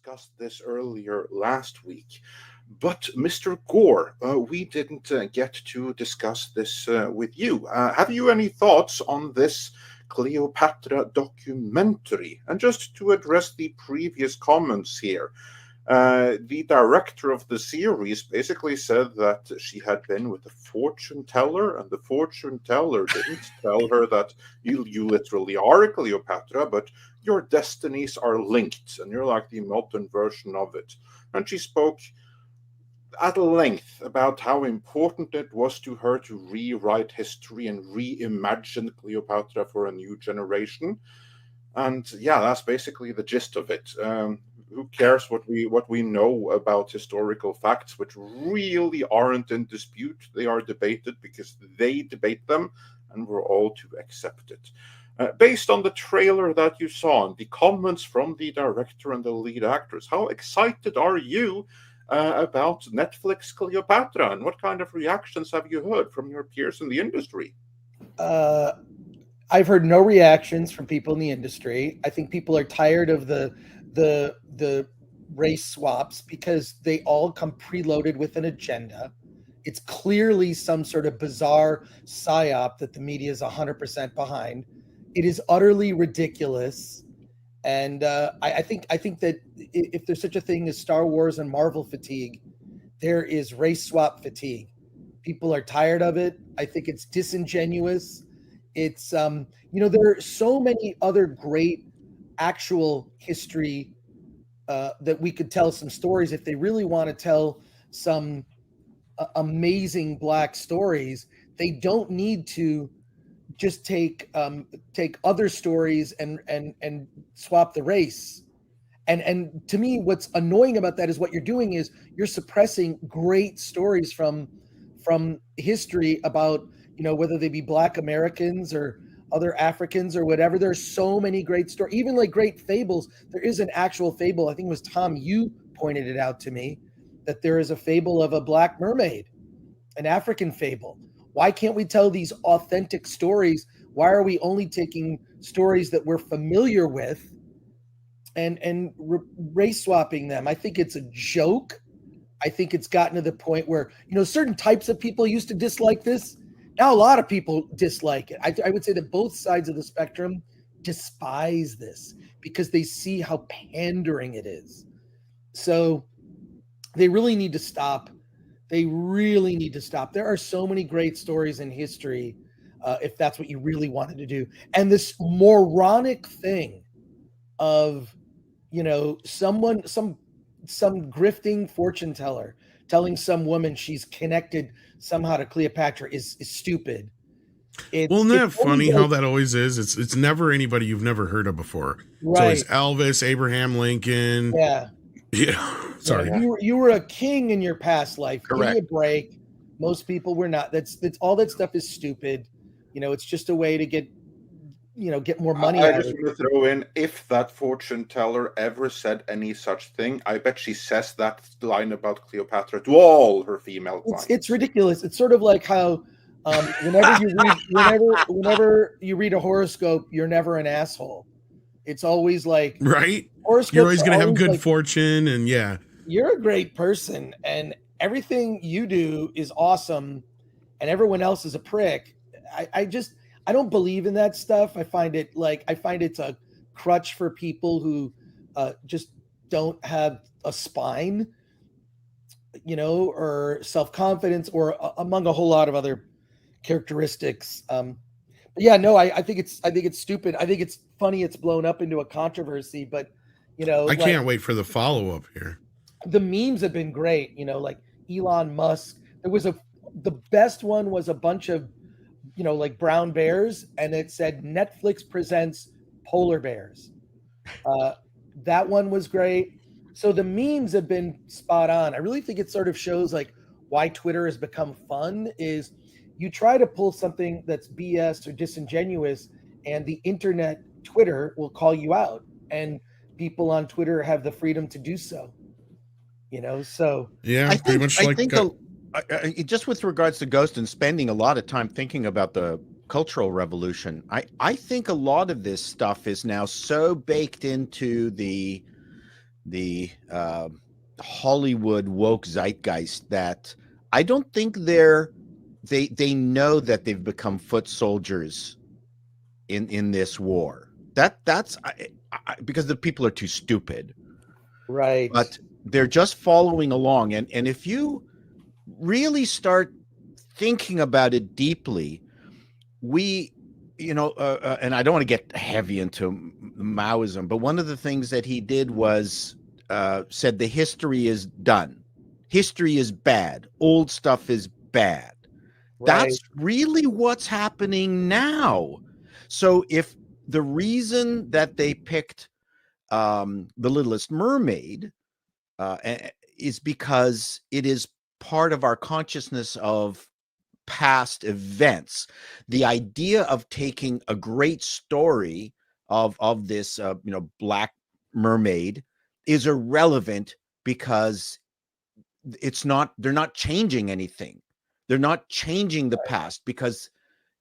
discussed this earlier last week. But Mr. Gore, we didn't get to discuss this with you. Have you any thoughts on this Cleopatra documentary? And just to address the previous comments here, the director of the series basically said that she had been with a fortune teller, and the fortune teller didn't tell her that you literally are Cleopatra, but your destinies are linked, and you're like the modern version of it. And she spoke at length about how important it was to her to rewrite history and reimagine Cleopatra for a new generation. And yeah, that's basically the gist of it. Who cares what we know about historical facts, which really aren't in dispute? They are debated because they debate them, and we're all to accept it. Based on the trailer that you saw and the comments from the director and the lead actors, how excited are you about Netflix Cleopatra, and what kind of reactions have you heard from your peers in the industry? I've heard no reactions from people in the industry. I think people are tired of the race swaps because they all come preloaded with an agenda. It's clearly some sort of bizarre psyop that the media is 100% behind. It is utterly ridiculous. And I think that if there's such a thing as Star Wars and Marvel fatigue, there is race swap fatigue. People are tired of it. I think it's disingenuous. It's there are so many other great actual history that we could tell some stories if they really want to tell some amazing Black stories. They don't need to just take other stories and swap the race. And to me, what's annoying about that is what you're doing is you're suppressing great stories from history about, whether they be Black Americans or other Africans or whatever. There's so many great stories, even like great fables. There is an actual fable. I think it was Tom, you pointed it out to me, that there is a fable of a Black mermaid, an African fable. Why can't we tell these authentic stories? Why are we only taking stories that we're familiar with and race swapping them? I think it's a joke. I think it's gotten to the point where, certain types of people used to dislike this. Now a lot of people dislike it. I would say that both sides of the spectrum despise this because they see how pandering it is. So they really need to stop. They really need to stop. There are so many great stories in history, if that's what you really wanted to do. And this moronic thing of, some grifting fortune teller telling some woman she's connected somehow to Cleopatra is stupid. Isn't that funny how that always is? It's never anybody you've never heard of before. Right. So it's Elvis, Abraham Lincoln. Yeah. Yeah. Sorry. You were a king in your past life. Correct. Give me a break. Most people were not. That's all that stuff is stupid. It's just a way to get more money. I just want to throw in, if that fortune teller ever said any such thing, I bet she says that line about Cleopatra to all her female clients. It's ridiculous. It's sort of like how whenever you read a horoscope, you're never an asshole. It's always like, right. You're always going to have good fortune, and yeah, you're a great person, and everything you do is awesome, and everyone else is a prick. I don't believe in that stuff. I find it's a crutch for people who just don't have a spine, or self-confidence, or among a whole lot of other characteristics. But yeah, no, I think it's stupid. I think it's funny it's blown up into a controversy, but I can't wait for the follow-up here. The memes have been great, like Elon Musk. The best one was a bunch of like brown bears, and it said Netflix presents polar bears. That one was great. So the memes have been spot on. I really think it sort of shows like why Twitter has become fun is you try to pull something that's BS or disingenuous, and the internet, Twitter, will call you out, and people on Twitter have the freedom to do so. So yeah, I pretty much like just with regards to Ghost and spending a lot of time thinking about the Cultural Revolution, I think a lot of this stuff is now so baked into the the Hollywood woke zeitgeist that I don't think they know that they've become foot soldiers in this war. That's because the people are too stupid, Right. but they're just following along. And if you really start thinking about it deeply, and I don't want to get heavy into Maoism, but one of the things that he did was said the history is done. History is bad. Old stuff is bad. Right. That's really what's happening now. So if the reason that they picked The Littlest Mermaid is because it is part of our consciousness of past events, the idea of taking a great story of this Black Mermaid is irrelevant because they're not changing anything. They're not changing the past because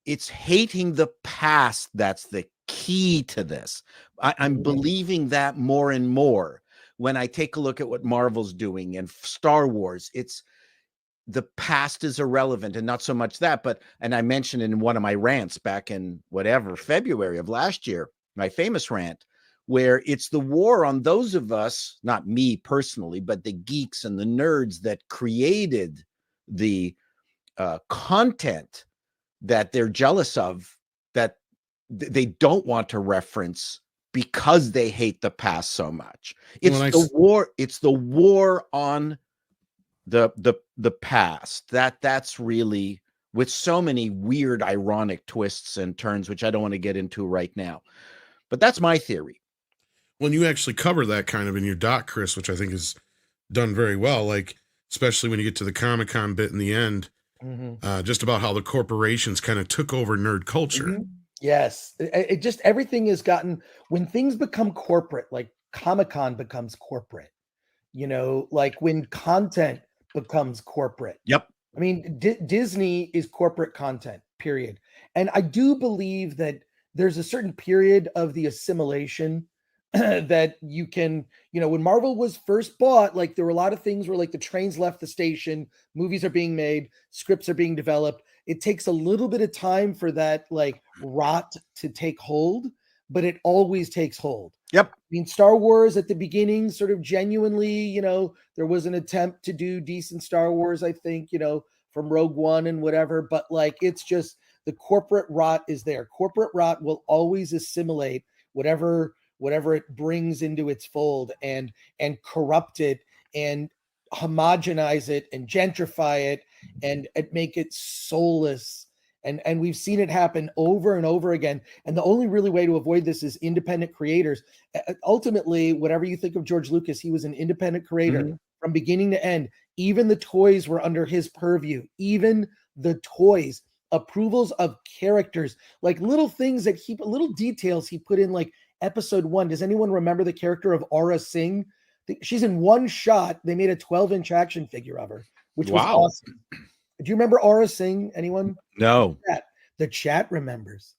it's hating the past that's the key to this. I'm believing that more and more when I take a look at what Marvel's doing and Star Wars. It's the past is irrelevant, and not so much that, and I mentioned in one of my rants back in February of last year, my famous rant, where it's the war on those of us, not me personally, but the geeks and the nerds that created the content that they're jealous of, that they don't want to reference because they hate the past so much. It's the war on the past. That's really, with so many weird ironic twists and turns, which I don't want to get into right now, but that's my theory. When you actually cover that kind of in your doc, Chris, which I think is done very well, like especially when you get to the Comic-Con bit in the end, just about how the corporations kind of took over nerd culture. Yes, it just, everything has gotten, when things become corporate, like Comic-Con becomes corporate, like when content becomes corporate. Yep. I mean, Disney is corporate content, period. And I do believe that there's a certain period of the assimilation that you can, when Marvel was first bought, like there were a lot of things where like the trains left the station, movies are being made, scripts are being developed. It takes a little bit of time for that like rot to take hold, but it always takes hold. Yep. I mean, Star Wars at the beginning, sort of genuinely, there was an attempt to do decent Star Wars, I think, from Rogue One and whatever, but like, it's just the corporate rot is there. Corporate rot will always assimilate whatever it brings into its fold and corrupt it and homogenize it and gentrify it and make it soulless. And we've seen it happen over and over again. And the only really way to avoid this is independent creators. Ultimately, whatever you think of George Lucas, he was an independent creator from beginning to end. Even the toys were under his purview. Even the toys, approvals of characters, like little things that little details he put in, like episode 1. Does anyone remember the character of Aura Singh? She's in one shot. They made a 12-inch action figure of her, which was awesome. Do you remember Aura Singh? Anyone? No. The chat remembers.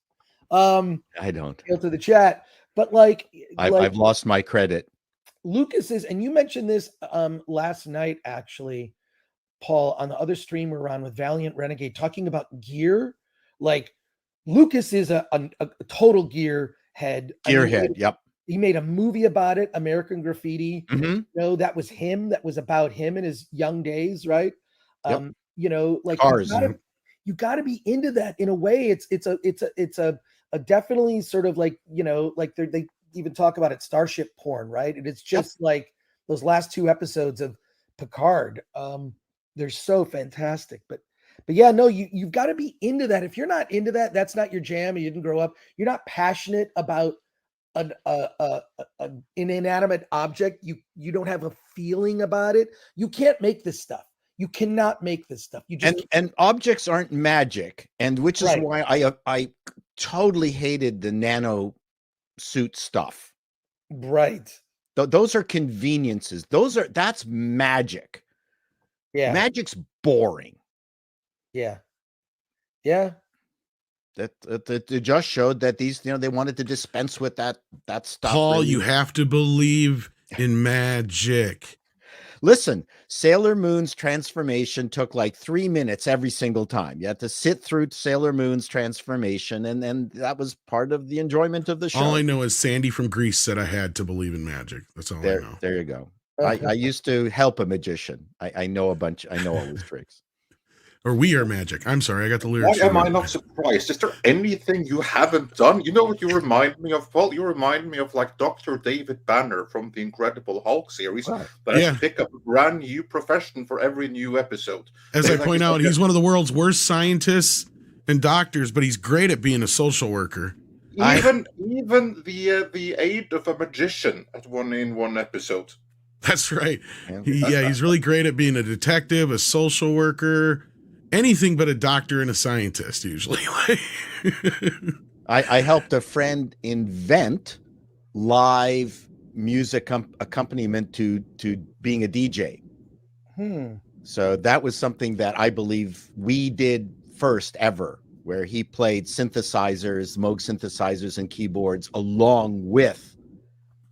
I don't. Hail to the chat. But like I've lost my credit. Lucas is, and you mentioned this last night, actually, Paul, on the other stream we're on with Valiant Renegade, talking about gear. Like Lucas is a total gear head. Gearhead, yep. He made a movie about it, American Graffiti. That was him. That was about him in his young days, right? Yep. Like cars. You got to be into that in a way. It's a definitely sort of like, like they even talk about it, starship porn, right? And it's just like those last 2 episodes of Picard. They're so fantastic, but yeah, no, you've got to be into that. If you're not into that, that's not your jam. You didn't grow up. You're not passionate about an inanimate object. You don't have a feeling about it. You can't make this stuff. You cannot make this stuff. You just and objects aren't magic, and which is why I totally hated the nano suit stuff. Right. Those are conveniences. That's magic. Yeah. Magic's boring. Yeah. Yeah. That it just showed that these, they wanted to dispense with that stuff. Paul, really. you have to believe in magic. Listen, Sailor Moon's transformation took like 3 minutes every single time. You had to sit through Sailor Moon's transformation, and then that was part of the enjoyment of the show. All I know is Sandy from Greece said I had to believe in magic. That's all I know. There you go. I used to help a magician. I know I know all his tricks. Or we are magic. I'm sorry, I got the lyrics. Why am I not surprised? Is there anything you haven't done? You know what you remind me of? Well, you remind me of like Dr. David Banner from the Incredible Hulk series that has to pick up a brand new profession for every new episode. As I point out, he's one of the world's worst scientists and doctors, but he's great at being a social worker. Even the aid of a magician in one episode. That's right. He's really great at being a detective, a social worker, anything but a doctor and a scientist, usually. I helped a friend invent live music accompaniment to being a DJ. So that was something that I believe we did first ever, where he played synthesizers, Moog synthesizers and keyboards along with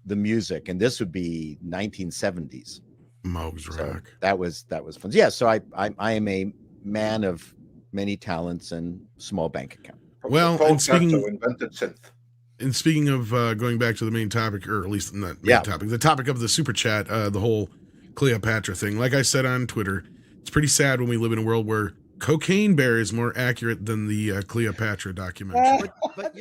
the music, and this would be 1970s. Moog's rock. That was fun. Yeah, so I am a man of many talents and small bank account. Well, and speaking of going back to the main topic, or at least not main topic, the topic of the super chat, the whole Cleopatra thing. Like I said on Twitter, it's pretty sad when we live in a world where Cocaine Bear is more accurate than the Cleopatra documentary. But